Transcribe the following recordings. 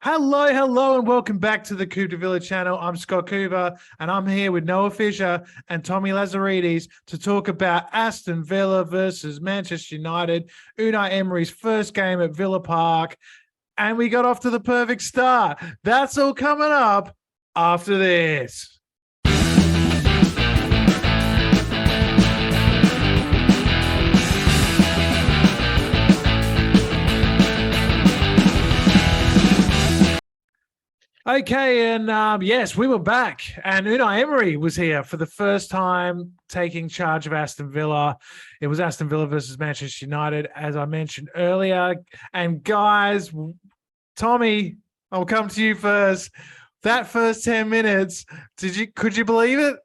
Hello, and welcome back to the Coop De Villa channel. I'm Scott Cooper, and I'm here with Noah Fisher and Tommy Lazaridis to talk about Aston Villa versus Manchester United, Unai Emery's first game at Villa Park, and we got off to the perfect start. That's all coming up after this. Okay, and yes, we were back, and Unai Emery was here for the first time taking charge of Aston Villa. It was Aston Villa versus Manchester United, as I mentioned earlier. And guys, Tommy, I'll come to you first. That first 10 minutes, could you believe it?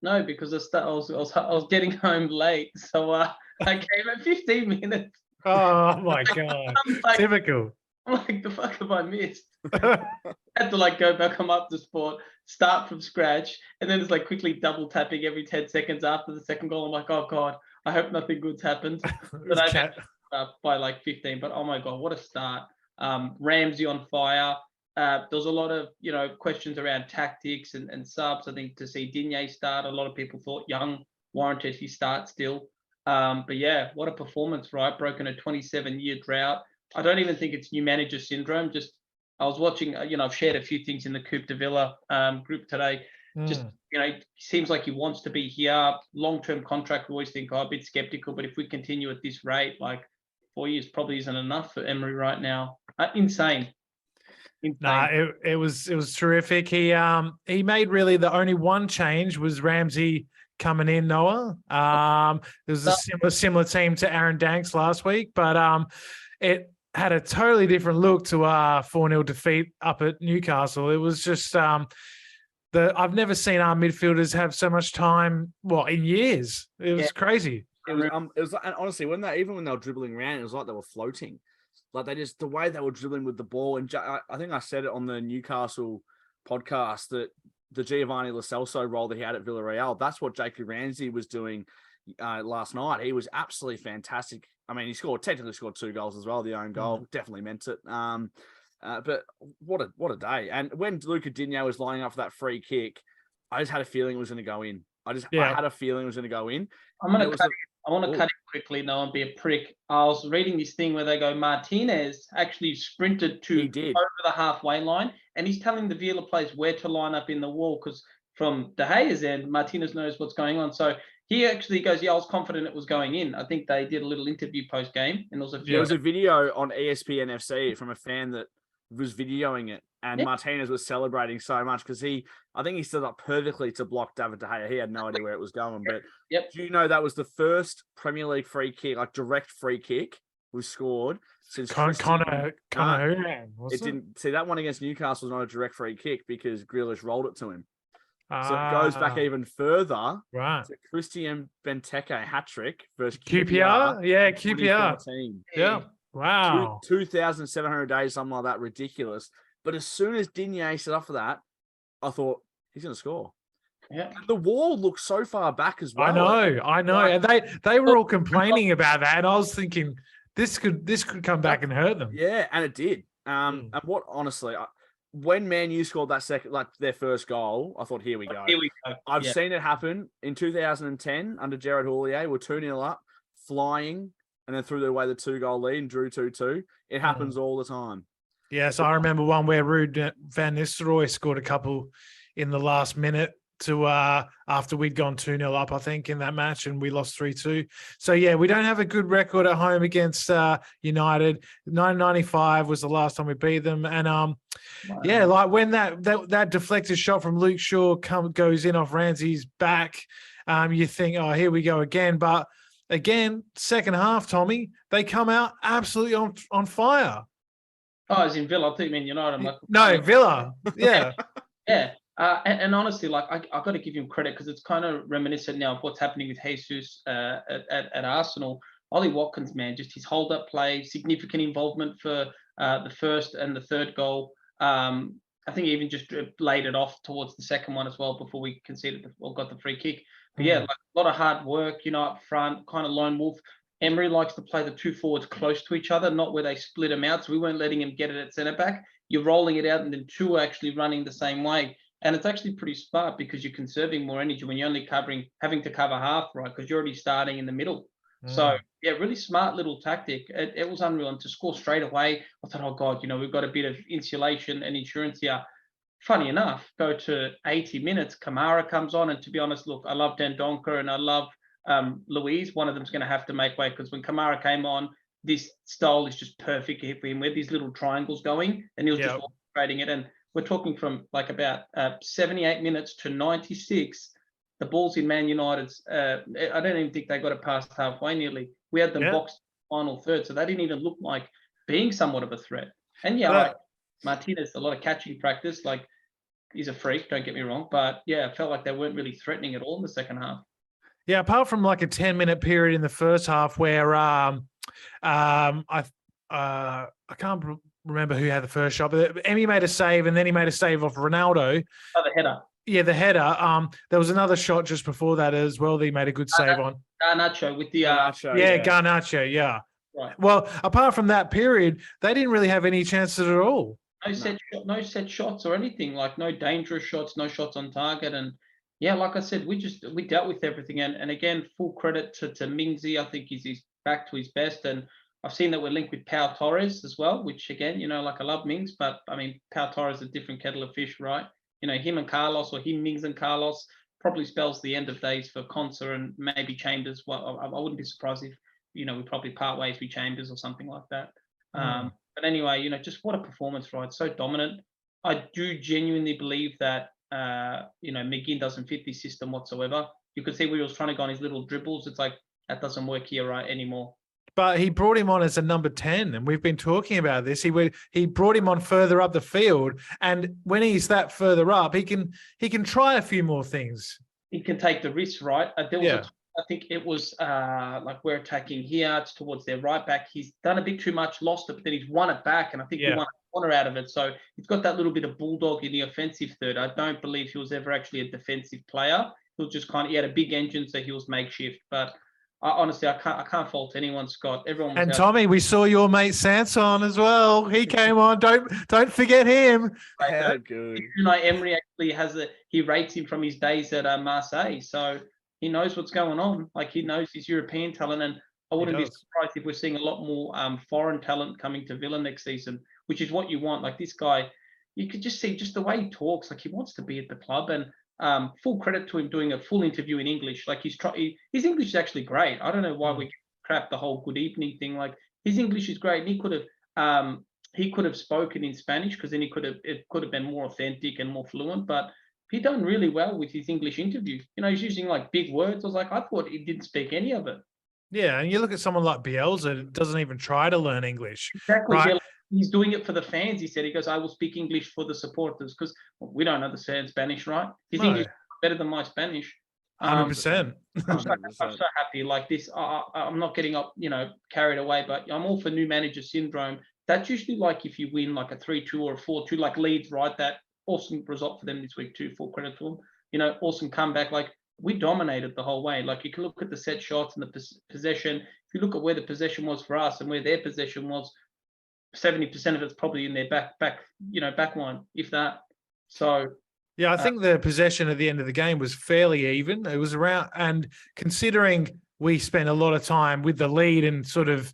No, because I was getting home late, so I came at 15 minutes. Oh my God, typical. I'm like, the fuck have I missed? I had to go back on up to sport, start from scratch, and then it's quickly double tapping every 10 seconds after the second goal. I'm like, oh God, I hope nothing good's happened. But I by 15. But oh my God, what a start. Ramsey on fire. There was a lot of questions around tactics and subs. I think to see Digne start, a lot of people thought Young warranted his start still. But yeah, what a performance, right? Broken a 27-year drought. I don't even think it's new manager syndrome. Just I was watching, I've shared a few things in the Coop De Villa group today. Just, seems like he wants to be here. Long-term contract, we always think, a bit skeptical. But if we continue at this rate, 4 years probably isn't enough for Emery right now. Insane. Nah, it was terrific. He made really the only one change was Ramsey coming in, Noah. It was a similar team to Aaron Danks last week, but it had a totally different look to our 4-0 defeat up at Newcastle. It was just I've never seen our midfielders have so much time, in years. It was crazy. It was and honestly, when they were dribbling around, it was like they were floating. The way they were dribbling with the ball. And I think I said it on the Newcastle podcast that the Giovanni Lo Celso role that he had at Villarreal, that's what Jacob Ramsey was doing last night. He was absolutely fantastic. I mean, he technically scored 2 goals as well. The own goal definitely meant it. But what a day. And when Luca Digne was lining up for that free kick, I just had a feeling it was going to go in. I had a feeling it was going to go in. I want to cut it quickly now and be a prick. I was reading this thing where they go, Martinez actually sprinted over the halfway line, and he's telling the Villa players where to line up in the wall, because from De Gea's end, Martinez knows what's going on. So he actually goes, I was confident it was going in. I think they did a little interview post-game. And there was a video on ESPN FC from a fan that was videoing it, and Martinez was celebrating so much because I think he stood up perfectly to block David De Gea. He had no idea where it was going. But do you know that was the first Premier League free kick, direct free kick was scored since Connor it didn't see that one against Newcastle was not a direct free kick because Grealish rolled it to him. So it goes back even further to Christian Benteke hat-trick versus QPR. Yeah, QPR. Yeah. Wow. 2,700 days, something like that. Ridiculous. But as soon as Digne set up for that, I thought, he's going to score. Yeah. And the wall looked so far back as well. I know. And they were all complaining about that. And I was thinking, this could come back and hurt them. Yeah, and it did. And honestly, when Man U scored that second, their first goal, I thought, here we go. I've seen it happen in 2010 under Gerard Houllier. We're 2-0 up, flying, and then threw away the 2-goal lead and drew 2-2. It happens all the time. Yes, I remember one where Ruud van Nistelrooy scored a couple in the last minute to after we'd gone 2-0 up, I think, in that match, and we lost 3-2. So yeah, we don't have a good record at home against United. 1995 was the last time we beat them, and when that deflected shot from Luke Shaw goes in off Ramsey's back, you think, oh, here we go again. But again, second half, Tommy, they come out absolutely on fire. Oh, as in Villa, I think you mean United. I'm no, Villa. Yeah. Yeah. And honestly, I've got to give him credit because it's kind of reminiscent now of what's happening with Jesus at Arsenal. Ollie Watkins, man, just his hold-up play, significant involvement for the first and the third goal. I think he even just laid it off towards the second one as well before we conceded got the free kick. But yeah, a lot of hard work, up front, kind of lone wolf. Emery likes to play the two forwards close to each other, not where they split them out. So we weren't letting him get it at centre back. You're rolling it out, and then two are actually running the same way. And it's actually pretty smart because you're conserving more energy when you're only having to cover half, right? Because you're already starting in the middle. So yeah, really smart little tactic. It was unreal. And to score straight away, I thought, oh God, we've got a bit of insulation and insurance here. Funny enough, go to 80 minutes, Kamara comes on. And to be honest, look, I love Dendoncker and I love Louise. One of them's going to have to make way because when Kamara came on, this style is just perfect for him with these little triangles going, and he was just orchestrating it. And we're talking from like about 78 minutes to 96. The ball's in Man United's. I don't even think they got it past halfway nearly. We had them boxed final third, so they didn't even look like being somewhat of a threat. And like Martinez, a lot of catching practice. Like he's a freak, don't get me wrong, but yeah, it felt like they weren't really threatening at all in the second half. Yeah, apart from like a 10-minute period in the first half where I can't remember who had the first shot, but Emmy made a save and then he made a save off Ronaldo. Oh, the header. Yeah, the header. There was another shot just before that as well that he made a good save on. Garnacho with the Garnacho, yeah. Right. Well, apart from that period, they didn't really have any chances at all. No set shots or anything, like no dangerous shots, no shots on target. And yeah, like I said, we dealt with everything. And again, full credit to Mingsy. I think he's back to his best. And I've seen that we're linked with Pau Torres as well, which again, like I love Mings, but I mean, Pau Torres is a different kettle of fish, right? Him and Carlos, or him, Mings and Carlos, probably spells the end of days for Conser and maybe Chambers. Well, I wouldn't be surprised if, we probably part ways with Chambers or something like that. But anyway, just what a performance, right? So dominant. I do genuinely believe that, McGinn doesn't fit this system whatsoever. You could see where he was trying to go on his little dribbles. It's like, that doesn't work here right anymore. But he brought him on as a number 10, and we've been talking about this. He brought him on further up the field, and when he's that further up, he can try a few more things. He can take the risks, right? There was I think it was like we're attacking here, it's towards their right back. He's done a bit too much, lost it, but then he's won it back, and I think he won a corner out of it. So he's got that little bit of bulldog in the offensive third. I don't believe he was ever actually a defensive player. He was just he had a big engine, so he was makeshift, but. Honestly, I can't fault anyone, Scott. Everyone. And Tommy, we saw your mate Sanson as well. He came on. Don't forget him. How good. Unai Emery actually he rates him from his days at Marseille, so he knows what's going on. Like he knows his European talent, and I wouldn't be surprised if we're seeing a lot more foreign talent coming to Villa next season, which is what you want. Like this guy, you could just see just the way he talks. Like he wants to be at the club, and. Full credit to him doing a full interview in English. Like his English is actually great. I don't know why we crap the whole good evening thing. Like his English is great, and he could have spoken in Spanish because then it could have been more authentic and more fluent. But he done really well with his English interview. He's using like big words. I was like, I thought he didn't speak any of it. Yeah, and you look at someone like Bielsa, doesn't even try to learn English. Exactly. Right? He's doing it for the fans. He said, he goes, I will speak English for the supporters because we don't understand Spanish, right? His English is better than my Spanish. 100%. I'm so happy like this. I'm not getting up, carried away, but I'm all for new manager syndrome. That's usually like if you win like a 3-2 or a 4-2, like Leeds, right? That awesome result for them this week too. Full credit to them. Awesome comeback. Like we dominated the whole way. Like you can look at the set shots and the possession. If you look at where the possession was for us and where their possession was, 70% of it's probably in their back line, if that. So yeah, I think the possession at the end of the game was fairly even. It was around, and considering we spent a lot of time with the lead and sort of,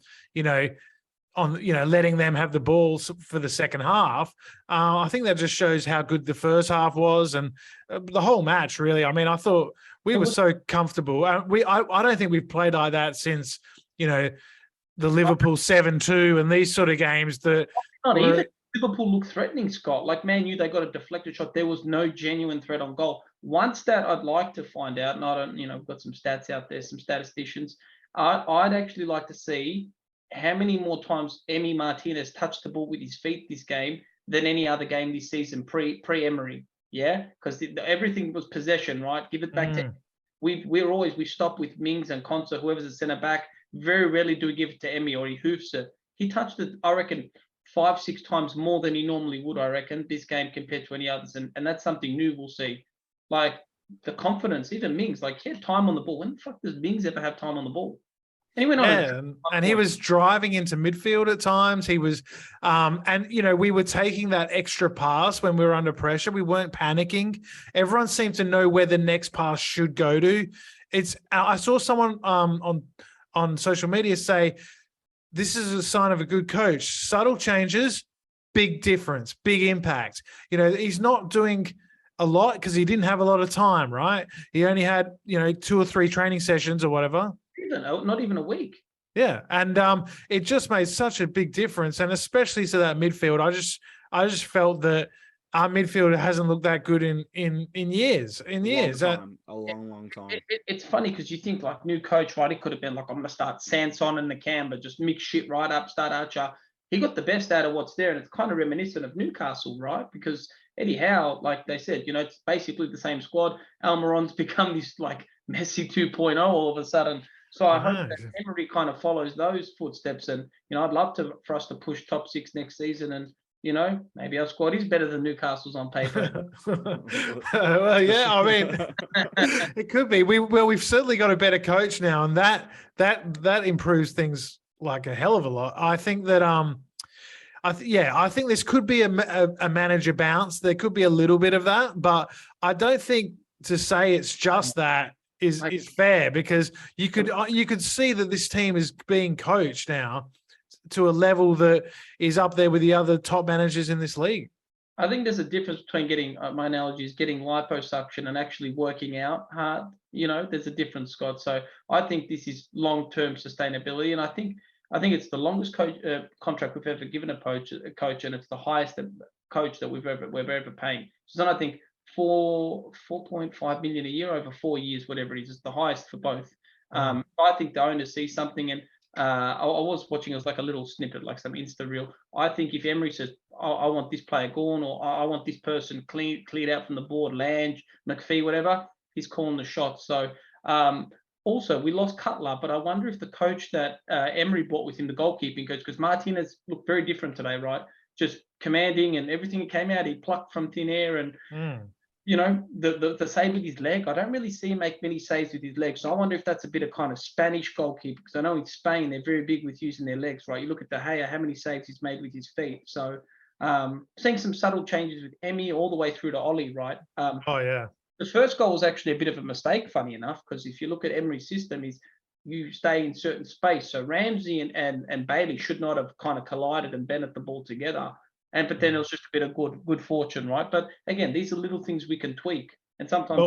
letting them have the balls for the second half, I think that just shows how good the first half was and the whole match, really. I mean, I thought we were so comfortable. I don't think we've played like that since, the Liverpool 7-2 and these sort of games that even Liverpool looked threatening, Scott. Like Man U, they got a deflected shot. There was no genuine threat on goal. One stat I'd like to find out, and I don't, I've got some stats out there, some statisticians. I'd actually like to see how many more times Emi Martinez touched the ball with his feet this game than any other game this season pre-Emery. Yeah, because everything was possession, right? Give it back to. We stop with Mings and Konsa, whoever's a centre back. Very rarely do we give it to Emmy or he hoofs it. He touched it, I reckon, 5-6 times more than he normally would, I reckon, this game compared to any others. And that's something new we'll see. Like the confidence, even Mings, like he had time on the ball. When the fuck does Mings ever have time on the ball? And he went on. Yeah, and he was driving into midfield at times. He was, and we were taking that extra pass when we were under pressure. We weren't panicking. Everyone seemed to know where the next pass should go to. I saw someone on social media say, this is a sign of a good coach. Subtle changes, big difference, big impact. He's not doing a lot because he didn't have a lot of time, right? He only had, 2 or 3 training sessions or whatever. Not even a week. Yeah, and it just made such a big difference, and especially to that midfield. I just felt that our midfield hasn't looked that good in years. A long time. It's funny because you think like new coach, right? He could have been like, I'm going to start Sanson and Nakamba, just mix shit right up, start Archer. He got the best out of what's there, and it's kind of reminiscent of Newcastle, right? Because Eddie Howe, like they said, it's basically the same squad. Almiron's become this like Messi 2.0 all of a sudden. So I hope that Emery kind of follows those footsteps, and I'd love for us to push top 6 next season, and maybe our squad is better than Newcastle's on paper. Well, yeah, I mean, it could be. We've certainly got a better coach now, and that improves things like a hell of a lot. I think that I think this could be a manager bounce. There could be a little bit of that, but I don't think to say it's just that is fair, because you could see that this team is being coached now to a level that is up there with the other top managers in this league. I think there's a difference between getting, my analogy is getting liposuction and actually working out hard. There's a difference, Scott. So I think this is long-term sustainability, and I think it's the longest contract we've ever given a coach, and it's the highest coach that we're ever paying. So then I think 4.5 million a year over 4 years, whatever it is the highest for both. I think the owners see something, and I was watching, it was like a little snippet, like some Insta reel. I think if Emery says, I want this player gone, or I want this person cleared out from the board, Lange, McPhee, whatever, he's calling the shots. So also, we lost Cutler, but I wonder if the coach that Emery brought with him, the goalkeeping coach, because Martinez looked very different today, right? Just commanding, and everything that came out, he plucked from thin air, and the save with his leg, I don't really see him make many saves with his legs. So I wonder if that's a bit of kind of Spanish goalkeeper, because I know in Spain they're very big with using their legs, right? You look at De Gea, how many saves he's made with his feet. So seeing some subtle changes with Emmy all the way through to Ollie, right? The first goal was actually a bit of a mistake, funny enough, because if you look at Emery's system, you stay in certain space. So Ramsey and Bailey should not have kind of collided and bent the ball together. But then it was just a bit of good fortune, right? But again, these are little things we can tweak. And sometimes...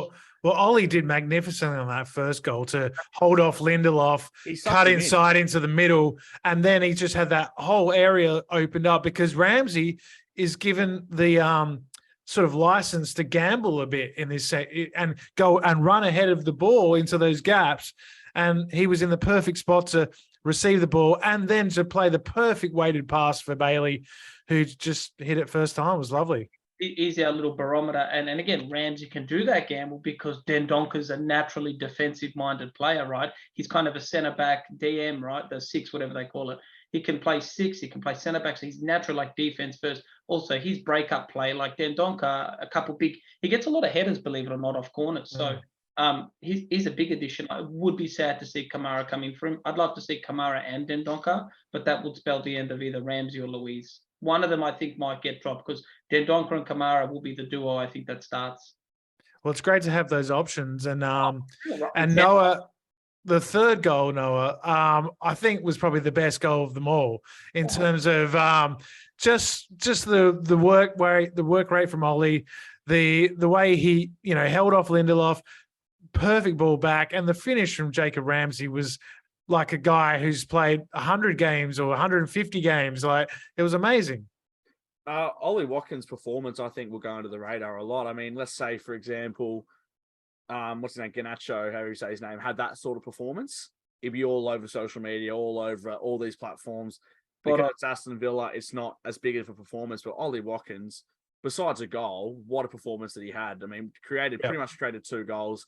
Well, Ollie did magnificently on that first goal to hold off Lindelof, cut inside into the middle, and then he just had that whole area opened up, because Ramsey is given the sort of license to gamble a bit in this set and go and run ahead of the ball into those gaps. And he was in the perfect spot to receive the ball and then to play the perfect weighted pass for Bailey, who just hit it first time. It was lovely. He's our little barometer. And again, Ramsey can do that gamble because Dendonka's a naturally defensive-minded player, right? He's kind of a centre-back DM, right? The 6, whatever they call it. He can play 6. He can play centre-back. So he's natural, like defense first. Also, his break-up play, like Dendonka, he gets a lot of headers, believe it or not, off corners. So he's a big addition. I would be sad to see Kamara come in for him. I'd love to see Kamara and Dendonka, but that would spell the end of either Ramsey or Louise. One of them, I think, might get dropped because Dendonka and Kamara will be the duo, I think, that starts. Well, it's great to have those options. And Noah, the third goal, I think was probably the best goal of them all in terms of just the work rate from Ollie, the way he held off Lindelof, perfect ball back, and the finish from Jacob Ramsey was like a guy who's played 100 games or 150 games. Like, it was amazing. Ollie Watkins' performance, I think, will go under the radar a lot. I mean, let's say, for example, what's his name, Garnacho, how you say his name, had that sort of performance. It'd be all over social media, all over all these platforms. Because it's Aston Villa, it's not as big of a performance. But Ollie Watkins, besides a goal, what a performance that he had. I mean, pretty much created 2 goals.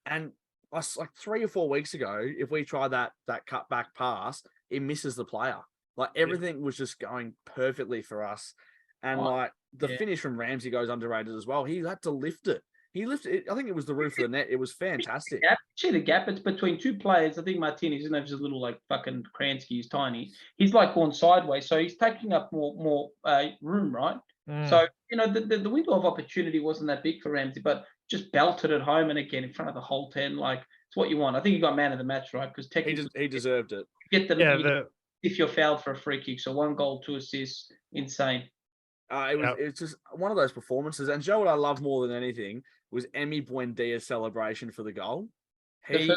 And like 3 or 4 weeks ago, if we try that cut back pass, it misses the player. Like, everything was just going perfectly for us. And the finish from Ramsey goes underrated as well. He had to lift it. He lifted it. I think it was the roof of the net. It was fantastic. See the gap. It's between two players. I think Martinez doesn't have just a little like fucking Kransky. He's tiny. He's like going sideways, so he's taking up more room, right? So the window of opportunity wasn't that big for Ramsey, but just belted it home and again in front of the whole 10. Like it's what you want. I think he got man of the match, right? Because technically he deserved it. If you're fouled for a free kick, so 1 goal, 2 assists, insane. It's just one of those performances. And Joe, what I love more than anything was Emi Buendia's celebration for the goal. The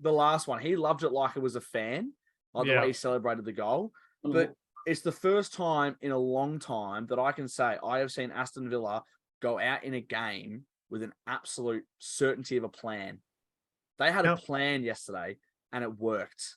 last one, he loved it like it was a fan, like the way he celebrated the goal. But it's the first time in a long time that I can say I have seen Aston Villa go out in a game with an absolute certainty of a plan. They had a plan yesterday and it worked.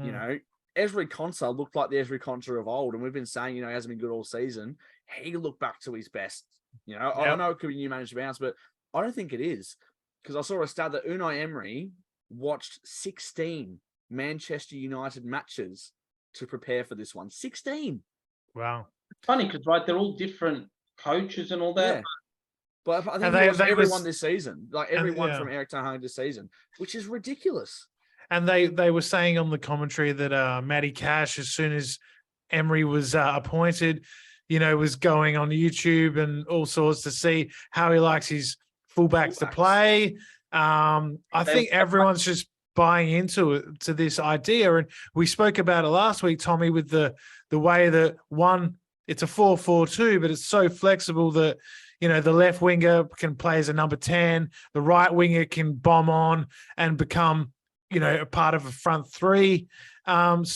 You know, Ezri Konsa looked like the Ezri Konsa of old, and we've been saying, he hasn't been good all season. He looked back to his best. I know it could be new manager bounce, but I don't think it is, because I saw a stat that Unai Emery watched 16 Manchester United matches to prepare for this one. 16. Wow. It's funny because they're all different coaches and all that. Yeah. But I think everyone this season, like everyone from Eric Ten Hag this season, which is ridiculous. And they were saying on the commentary that Matty Cash, as soon as Emery was appointed, was going on YouTube and all sorts to see how he likes his fullbacks to play. I think everyone's just buying into this idea. And we spoke about it last week, Tommy, with the way that it's a 4-4-2, but it's so flexible that, the left winger can play as a number 10, the right winger can bomb on and become, a part of a front three. And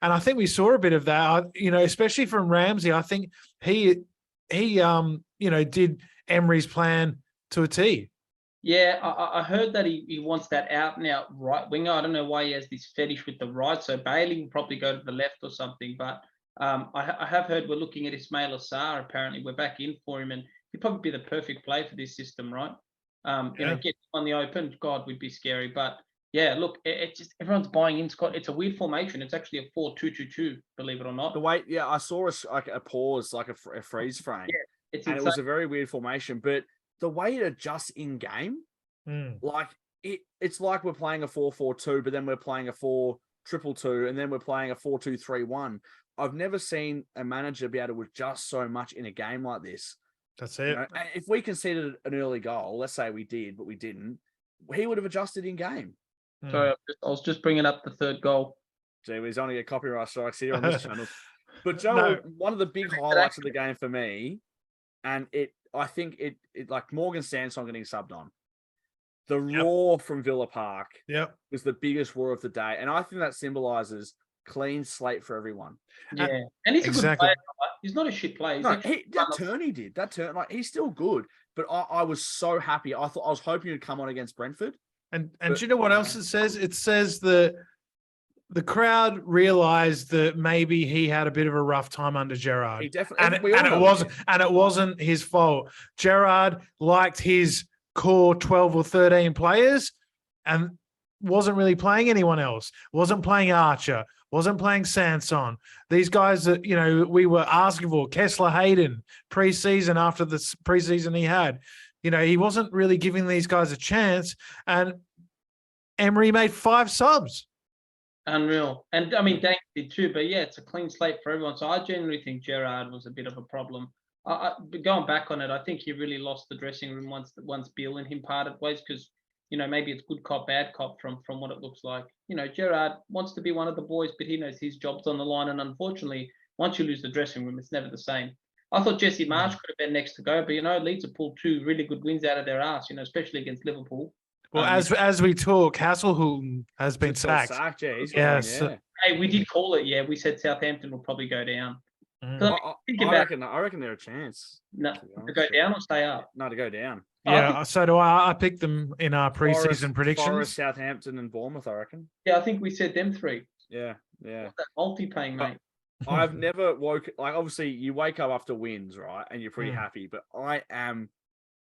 I think we saw a bit of that, especially from Ramsey. I think he did Emery's plan to a T. Yeah, I heard that he wants that out and out right winger. I don't know why he has this fetish with the right. So Bailey will probably go to the left or something. But I have heard we're looking at Ismail Assar. Apparently, we're back in for him, and he'd probably be the perfect play for this system, right? Get him on the open. God, would be scary. But yeah, look, it's just everyone's buying in, Scott. It's a weird formation. It's actually a 4-2-2-2, believe it or not. The way, I saw a pause, like a freeze frame. Yeah, and it was a very weird formation. But the way it adjusts in game, like it's like we're playing a 4-4-2, but then we're playing a 4-2-2-2, and then we're playing a 4-2-3-1. I've never seen a manager be able to adjust so much in a game like this. That's it. If we conceded an early goal, let's say we did, but we didn't, he would have adjusted in game. Sorry, I was just bringing up the third goal. Gee, he's only get copyright strikes here on this channel. But Joe, one of the big highlights of the game for me, and I think it like Morgan Sanson getting subbed on. The roar from Villa Park was the biggest roar of the day. And I think that symbolises clean slate for everyone. Yeah. And he's a good player. He's not a shit player. That turn, like he's still good. But I was so happy. I was hoping he'd come on against Brentford. And do you know what else it says? It says that the crowd realised that maybe he had a bit of a rough time under Gerrard. He definitely, and it wasn't his fault. Gerrard liked his core 12 or 13 players and wasn't really playing anyone else. Wasn't playing Archer. Wasn't playing Sanson. These guys that, we were asking for, Kessler Hayden, pre-season after the pre-season he had. He wasn't really giving these guys a chance, and Emery made 5 subs. Unreal. And, I mean, Dank did too, but, yeah, it's a clean slate for everyone. So I genuinely think Gerrard was a bit of a problem. But going back on it, I think he really lost the dressing room once Bill and him parted ways because, maybe it's good cop, bad cop from what it looks like. Gerrard wants to be one of the boys, but he knows his job's on the line. And unfortunately, once you lose the dressing room, it's never the same. I thought Jesse Marsch could have been next to go, but, Leeds have pulled 2 really good wins out of their ass, especially against Liverpool. Well, as we talk, Hasselhoulton has been sacked. Hey, we did call it, we said Southampton will probably go down. I reckon they're a chance. No, to go down or stay up? No, to go down. Yeah, so do I. I picked them in our preseason predictions. Forest, Southampton, and Bournemouth, I reckon. Yeah, I think we said them 3. Yeah. What's that multi-paying, mate? I've never obviously you wake up after wins, right? And you're pretty happy, but I am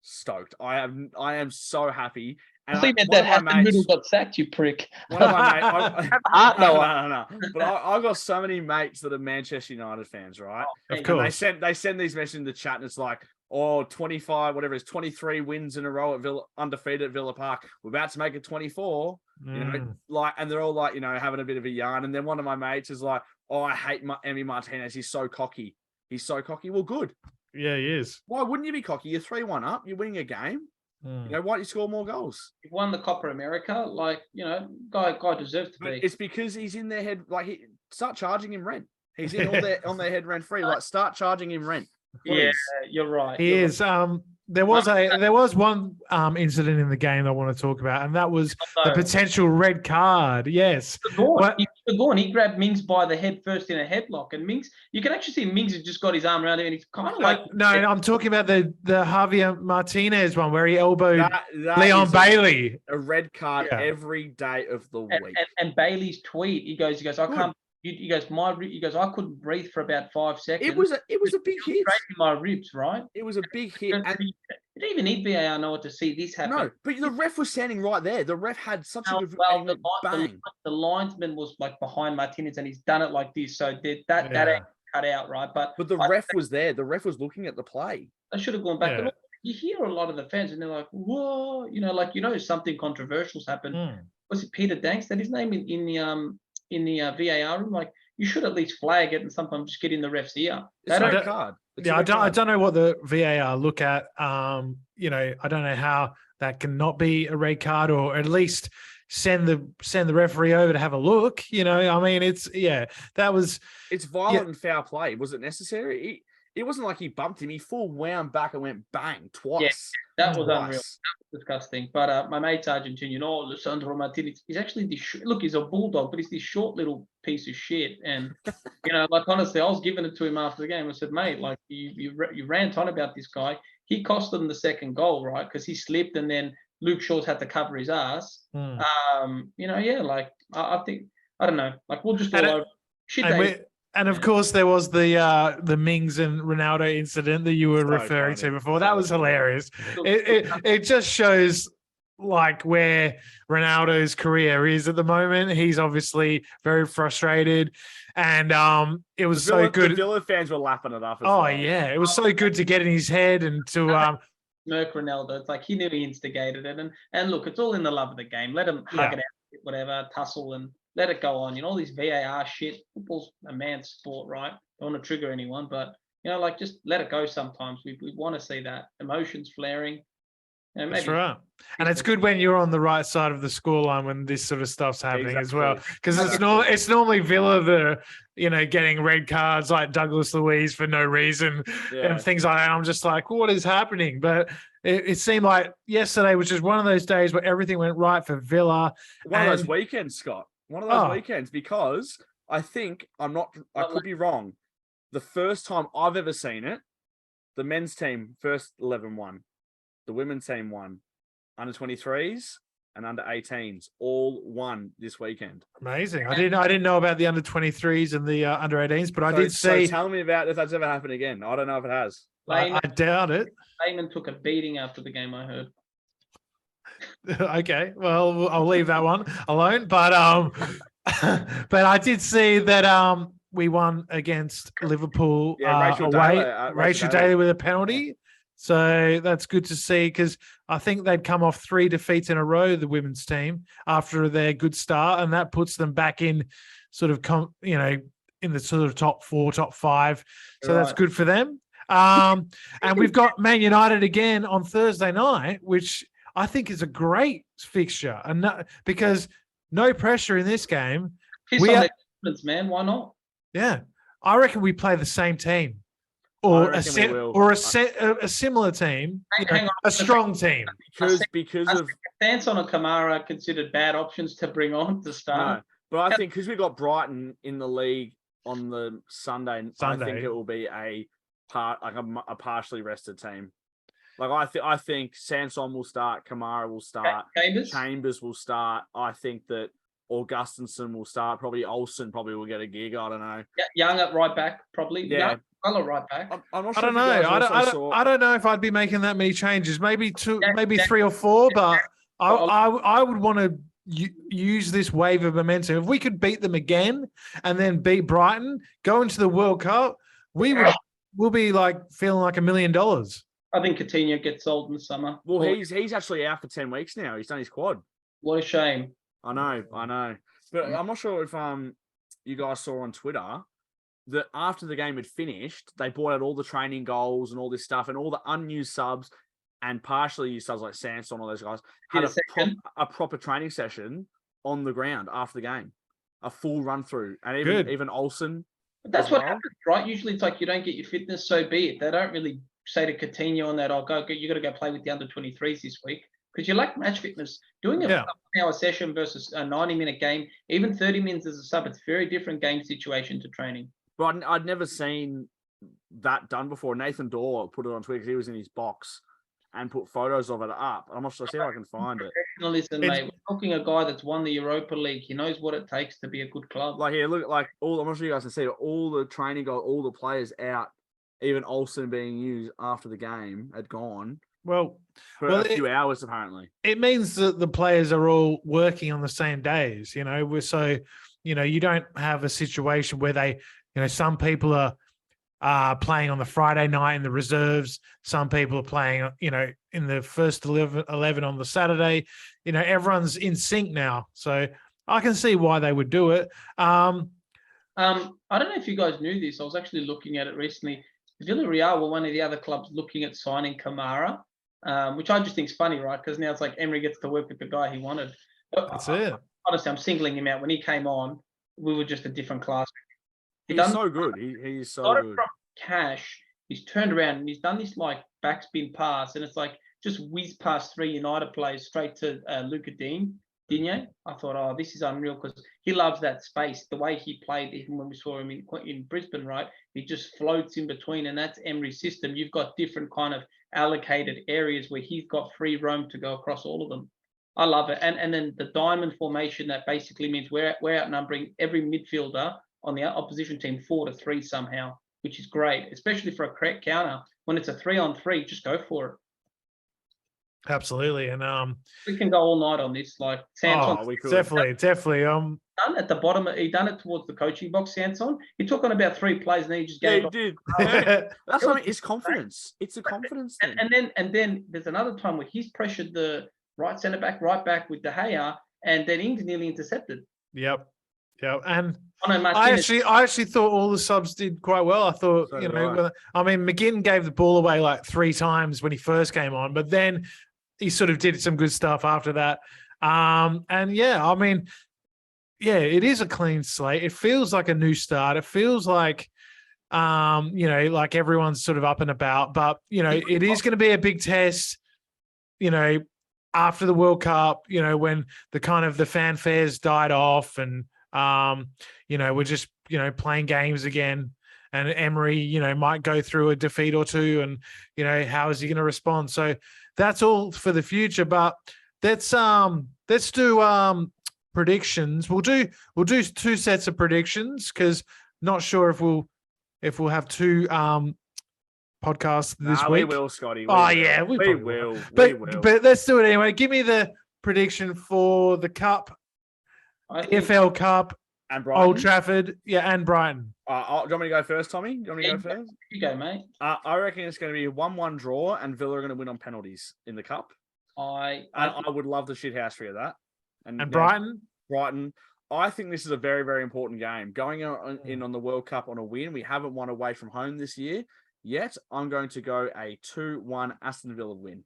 stoked. I am so happy. And I think that Aston Villa got sacked, you prick. One of my mates, no. But I've got so many mates that are Manchester United fans, right? Of course. They send these messages in the chat, and it's like, or 25, whatever it is, 23 wins in a row at Villa, undefeated at Villa Park. We're about to make it 24, you know, like, and they're all like, you know, having a bit of a yarn. And then one of my mates is like, oh, I hate Emi Martinez. He's so cocky. He's so cocky. Well, good. Yeah, he is. Why wouldn't you be cocky? You're 3-1 up. You're winning a game. You know, why don't you score more goals? He won the Copa America. Like, you know, guy deserves to But be. it's because he's in their head. Like, start charging him rent. He's in on their head rent free. Like, start charging him rent. Please. Yeah, you're right. He is. There was one incident in the game I want to talk about, and that was the potential red card. Yes. He grabbed Mings by the head first in a headlock, and Mings, you can actually see Mings has just got his arm around him, and he's kind of like. No, I'm talking about the Javier Martinez one where he elbowed Leon Bailey. A red card every day of the week. And Bailey's tweet, he goes, I can't. He goes, I couldn't breathe for about 5 seconds. It was a big hit. Straight in my ribs, right? It was a big hit. And you didn't even need VAR know what to see this happen. No, but the ref was standing right there. The ref had such a good bang. The linesman was like behind Martinez, and he's done it like this, so that ain't cut out, right? But the ref was there. The ref was looking at the play. I should have gone back. Yeah. But you hear a lot of the fans, and they're like, "Whoa," you know, like, you know, something controversial's happened. Was it Peter Danks? That his name in the VAR room? Like, you should at least flag it and sometimes just get in the ref's ear. It's a red card. I don't know what the VAR look at. You know, I don't know how that can not be a red card, or at least send the referee over to have a look. You know, I mean, it's violent and foul play. Was it necessary? It wasn't like he bumped him. He full wound back and went bang twice. Yeah, that was unreal. That was disgusting. But my mate's Argentinian, Lisandro Martinez, he's actually he's a bulldog, but he's this short little piece of shit. And, you know, like, honestly, I was giving it to him after the game. I said, mate, like, you rant on about this guy. He cost them the second goal, right? Because he slipped, and then Luke Shaw's had to cover his ass. You know, like, I think, I don't know, like, we'll just all over shit. And of course, there was the Mings and Ronaldo incident that you were referring to before. That was hilarious. It just shows like where Ronaldo's career is at the moment. He's obviously very frustrated, and it was so good. The Villa fans were lapping it up. Yeah, it was so good to get in his head and to Merc Ronaldo. It's like he knew he instigated it, and look, it's all in the love of the game. Let him hug it out, whatever, tussle, and let it go on. You know, all these VAR shit. Football's a man's sport, right? Don't want to trigger anyone, but, you know, like, just let it go sometimes. We want to see that. Emotions flaring. You know, that's right. And it's good when you're on the right side of the scoreline when this sort of stuff's happening as well. Because it's normally Villa that are, you know, getting red cards like Douglas Luiz for no reason and things like that. I'm just like, what is happening? But it seemed like yesterday was just one of those days where everything went right for Villa. One of those weekends, Scott. One of those weekends, because I think I could be wrong. The first time I've ever seen it, the men's team first 11 won, the women's team won, under 23s and under 18s all won this weekend. Amazing! I didn't know about the under 23s and the under 18s, but I did see. So tell me about if that's ever happened again. I don't know if it has. I doubt it. Lehman took a beating after the game, I heard. Okay, well, I'll leave that one alone. But but I did see that we won against Liverpool away. Rachel Daly with a penalty. So that's good to see, because I think they'd come off 3 defeats in a row, the women's team, after their good start, and that puts them back in sort of in the sort of top 4, top 5. So that's good for them. And we've got Man United again on Thursday night, which I think is a great fixture, and because no pressure in this game. Man, why not? Yeah, I reckon we play the same team, or a similar team, a strong team. Because of Sanson or Kamara are considered bad options to bring on to start. No, but I think because we got Brighton in the league on the Sunday, I think it will be a partially rested team. Like, I think Sanson will start, Kamara will start, Chambers will start. I think that Augustinsson will start. Probably Olsen probably will get a gig. I don't know. Yeah, Young at right back, probably. Yeah, Young at right back. I'm not sure. I don't know if I'd be making that many changes. Maybe 2, maybe 3 or 4. But I would want to use this wave of momentum. If we could beat them again and then beat Brighton, go into the World Cup, we'll be like feeling like $1 million. I think Coutinho gets sold in the summer. Well, he's actually out for 10 weeks now. He's done his quad. What a shame. I know. But I'm not sure if you guys saw on Twitter that after the game had finished, they brought out all the training goals and all this stuff and all the unused subs and partially used subs like Sanson, all those guys, had a proper training session on the ground after the game. A full run through. And even Olsen. But that's what happens, right? Usually it's like you don't get your fitness, so be it. They don't really say to Coutinho on that, you got to go play with the under-23s this week. Because you lack match fitness. Doing a 1-hour session versus a 90-minute game, even 30 minutes as a sub, it's a very different game situation to training. But I'd never seen that done before. Nathan Dorr put it on Twitter because he was in his box and put photos of it up. I'm not sure. See if I can find it. Professionalism, mate. We're talking a guy that's won the Europa League. He knows what it takes to be a good club. Like here, look, like I'm not sure you guys can see, but all the training got all the players out. Even Olsen being used after the game had gone. For a few hours, apparently. It means that the players are all working on the same days. You you don't have a situation where they, some people are playing on the Friday night in the reserves. Some people are playing, in the first 11 on the Saturday. Everyone's in sync now. So I can see why they would do it. I don't know if you guys knew this. I was actually looking at it recently. Villarreal were one of the other clubs looking at signing Kamara, which I just think is funny, right? Because now it's like Emery gets to work with the guy he wanted. That's it. Honestly, I'm singling him out. When he came on, we were just a different class. He's so good. He's so good. From cash, he's turned around and he's done this like backspin pass, and it's like just whiz past 3 United players straight to Luca Digne. I thought, this is unreal because he loves that space. The way he played, even when we saw him in Brisbane, right? He just floats in between, and that's Emery's system. You've got different kind of allocated areas where he's got free roam to go across all of them. I love it. And then the diamond formation, that basically means we're outnumbering every midfielder on the opposition team 4-3 somehow, which is great, especially for a counter. When it's a 3-on-3, just go for it. Absolutely. And we can go all night on this. Like Sanson, definitely. Done at the bottom, he done it towards the coaching box. Sanson, he took on about 3 plays, and then he just gave. Yeah, he did. That's what it's confidence. It's a confidence thing. And then there's another time where he's pressured the right centre back, right back with De Gea, and then Ings nearly intercepted. Yep. And I actually thought all the subs did quite well. I thought, McGinn gave the ball away like 3 times when he first came on, but then he sort of did some good stuff after that. It is a clean slate. It feels like a new start. It feels like, like everyone's sort of up and about, but, it is going to be a big test, after the World Cup, when the fanfares died off and, we're just, playing games again, and Emery, might go through a defeat or two, and, how is he going to respond? So that's all for the future, but let's do predictions. We'll do 2 sets of predictions, because not sure if we'll have 2 podcasts this week. We will, Scottie. We will. But let's do it anyway. Give me the prediction for the Cup, EFL Cup, and Brighton. Old Trafford, and Brighton. Do you want me to go first, Tommy? Do you want me to go first? You go, mate. I reckon it's going to be a 1-1 draw, and Villa are going to win on penalties in the Cup. I would love the shithouse of that. And Brighton? Brighton. I think this is a very, very important game. Going in on the World Cup on a win. We haven't won away from home this year yet. I'm going to go a 2-1 Aston Villa win.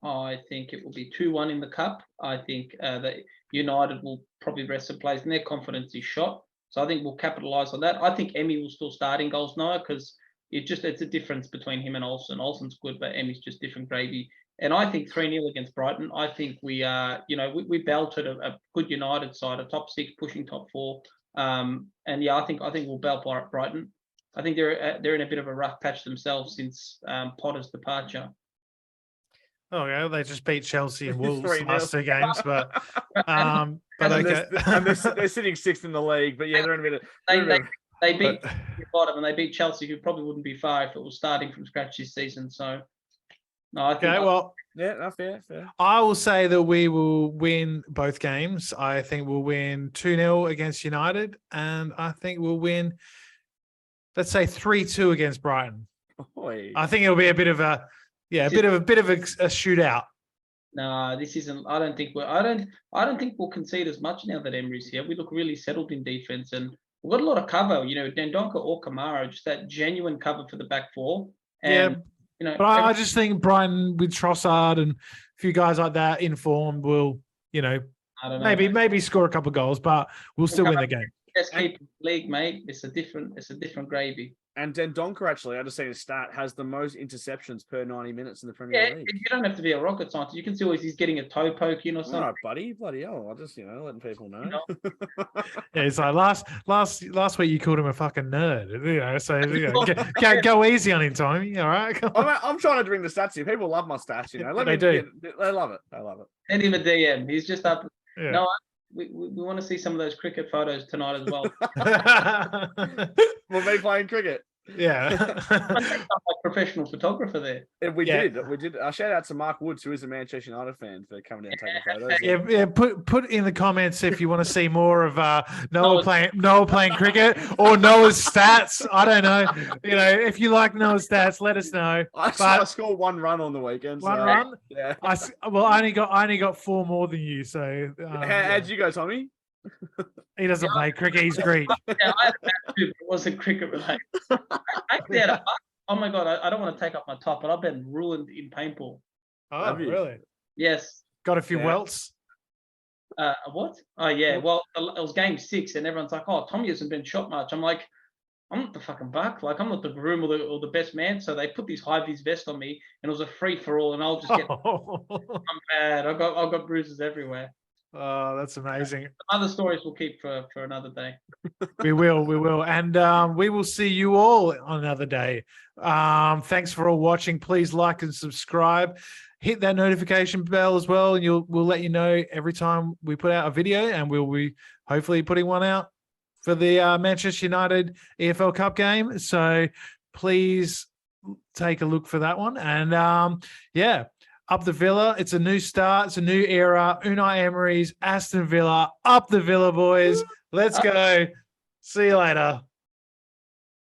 I think it will be 2-1 in the Cup. I think that United will probably rest some players, and their confidence is shot. So I think we'll capitalise on that. I think Emmy will still start in goals now, because it's a difference between him and Olsen. Olsen's good, but Emmy's just different gravy. And I think 3-0 against Brighton. I think we we belted a good United side, a top 6 pushing top 4. I think we'll belt Brighton. I think they're in a bit of a rough patch themselves since Potter's departure. Oh yeah, they just beat Chelsea and Wolves last 2 games, but they're sitting 6th in the league. But yeah, they're in a bit of. They beat the bottom, and they beat Chelsea, who probably wouldn't be far if it was starting from scratch this season. So, no, I think. Fair. I will say that we will win both games. I think we'll win 2-0 against United, and I think we'll win, let's say, 3-2 against Brighton. Oy. I think it'll be a bit of a Yeah, a bit of a shootout. No, this isn't. I don't think we'll concede as much now that Emery's here. We look really settled in defense, and we've got a lot of cover. Dendoncker or Kamara, just that genuine cover for the back four. And but I just think Brighton with Trossard and a few guys like that in form will, I don't know, maybe score a couple of goals, but we'll still win the game. Best keeper in the league, mate. It's a different gravy. And Dendoncker, actually, I just seen his stat, has the most interceptions per 90 minutes in the Premier League. You don't have to be a rocket scientist. You can see always he's getting a toe poke in or something. All right, buddy. Bloody hell. I'll just, letting people know. Yeah, it's like last week you called him a fucking nerd. So go easy on him, Tommy. All right? I'm trying to bring the stats here. People love my stats, They do. They love it. They love it. Send him a DM. He's just up. Yeah. No, we want to see some of those cricket photos tonight as well. We'll be playing cricket. Yeah. Like professional photographer there. We did. I shout out to Mark Woods, who is a Manchester United fan, for coming down and taking photos. Yeah. Put in the comments if you want to see more of Noah playing cricket or Noah's stats. I don't know. If you like Noah's stats, let us know. I scored 1 run on the weekend. One run? Yeah. I only got 4 more than you. So how'd you go, Tommy? He doesn't play cricket. He's Greek. Yeah, I had a match too, but it wasn't cricket related. I actually had oh my god! I don't want to take up my top, but I've been ruined in paintball. Oh, really? Yes. Got a few welts. What? Oh yeah. Well, it was game 6, and everyone's like, "Oh, Tommy hasn't been shot much." I'm like, I'm not the fucking buck. Like, I'm not the groom or the best man. So they put this high-vis vest on me, and it was a free for all. And I'll just get. I'm bad. I've got bruises everywhere. Oh, that's amazing. Other stories we'll keep for another day. We will. And we will see you all on another day. Thanks for all watching. Please like and subscribe. Hit that notification bell as well, and we'll let you know every time we put out a video, and we'll be hopefully putting one out for the Manchester United EFL Cup game. So please take a look for that one. And up the Villa. It's a new start. It's a new era. Unai Emery's Aston Villa. Up the Villa, boys. Let's go. See you later.